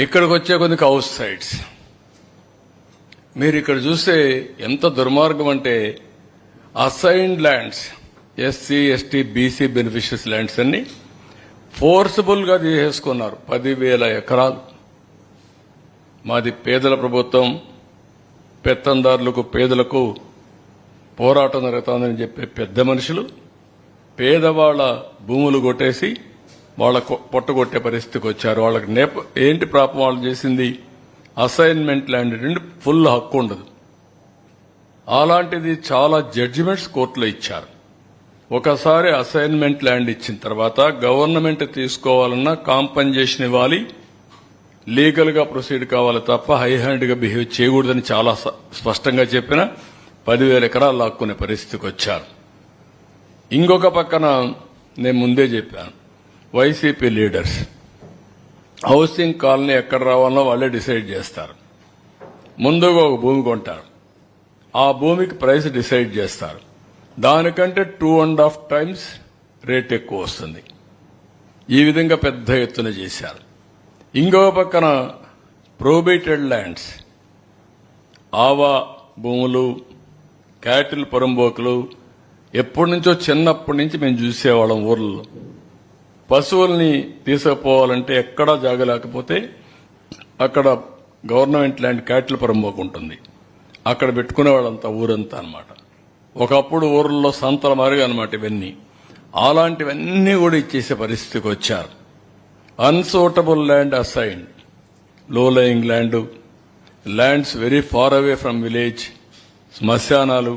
ఇక్కడికి వచ్చే కొన్ని హౌస్ సైట్స్ మీరు ఇక్కడ చూస్తే ఎంత దుర్మార్గం అంటే assigned lands SC ST BC beneficiaries lands అన్ని ఫోర్సిబుల్ గా తీసేసుకున్నారు. 10,000 ఎకరాలు. మాది పేదల ప్రభుత్వం, పెత్తందారులకు పేదలకు పోరాటం జరుగుతుందని చెప్పే పెద్ద మనుషులు పేదవాళ్ల భూములు కొట్టేసి వాళ్ళ పొట్టగొట్టే పరిస్థితికి వచ్చారు. వాళ్ళకి ఏంటి పాపం వాళ్ళు చేసింది? అసైన్మెంట్ ల్యాండ్ నుండి ఫుల్ హక్కు ఉండదు. అలాంటిది చాలా జడ్జిమెంట్స్ కోర్టులో ఇచ్చారు. ఒకసారి అసైన్మెంట్ ల్యాండ్ ఇచ్చిన తర్వాత గవర్నమెంట్ తీసుకోవాలన్నా కాంపన్సేషన్ ఇవ్వాలి, లీగల్ గా ప్రొసీడ్ కావాలి తప్ప హై హ్యాండ్ గా బిహేవ్ చేయకూడదని చాలా స్పష్టంగా చెప్పిన 10,000 ఎకరాలు లాక్కునే పరిస్థితికి వచ్చారు. ఇంకొక పక్కన నేను ముందే చెప్పాను, వైసీపీ లీడర్స్ హౌసింగ్ కాలనీ ఎక్కడ రావాలో వాళ్ళే డిసైడ్ చేస్తారు. ముందుగా ఒక భూమి కొంటారు, ఆ భూమికి ప్రైస్ డిసైడ్ చేస్తారు. దానికంటే 2.5 times రేట్ ఎక్కువ వస్తుంది. ఈ విధంగా పెద్ద ఎత్తున చేశారు. ఇంకో పక్కన ప్రొహిబిటెడ్ ల్యాండ్స్, ఆవా భూములు, క్యాటిల్ పొరంబోకులు ఎప్పటి నుంచో చిన్నప్పటి నుంచి మేము చూసేవాళ్ళం. ఊర్లలో పశువుల్ని తీసుకుపోవాలంటే ఎక్కడా జాగలేకపోతే అక్కడ గవర్నమెంట్ ల్యాండ్ క్యాటిల్ పొరంబోకు ఉంటుంది, అక్కడ పెట్టుకునేవాళ్ళంతా ఊరంతా అన్నమాట. ఒకప్పుడు ఊర్లలో సంతల మారిగా అనమాట ఇవన్నీ. అలాంటివన్నీ కూడా ఇచ్చేసే పరిస్థితికి వచ్చారు. Unsuitable land assigned, low lying land, lands very far away from village, శ్మశానాలు,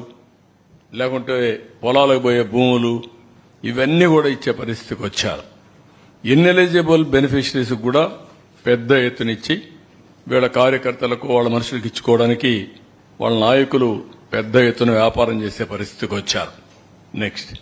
లేకుంటే పొలాలకు పోయే భూములు, ఇవన్నీ కూడా ఇచ్చే పరిస్థితికి వచ్చారు. ఇన్ఎలిజిబుల్ బెనిఫిషరీస్ కూడా పెద్ద ఎత్తునిచ్చి వీళ్ళ కార్యకర్తలకు వాళ్ళ మనుషులకు ఇచ్చుకోవడానికి వాళ్ళ నాయకులు పెద్ద ఎత్తున వ్యాపారం చేసే పరిస్థితికి వచ్చారు. నెక్స్ట్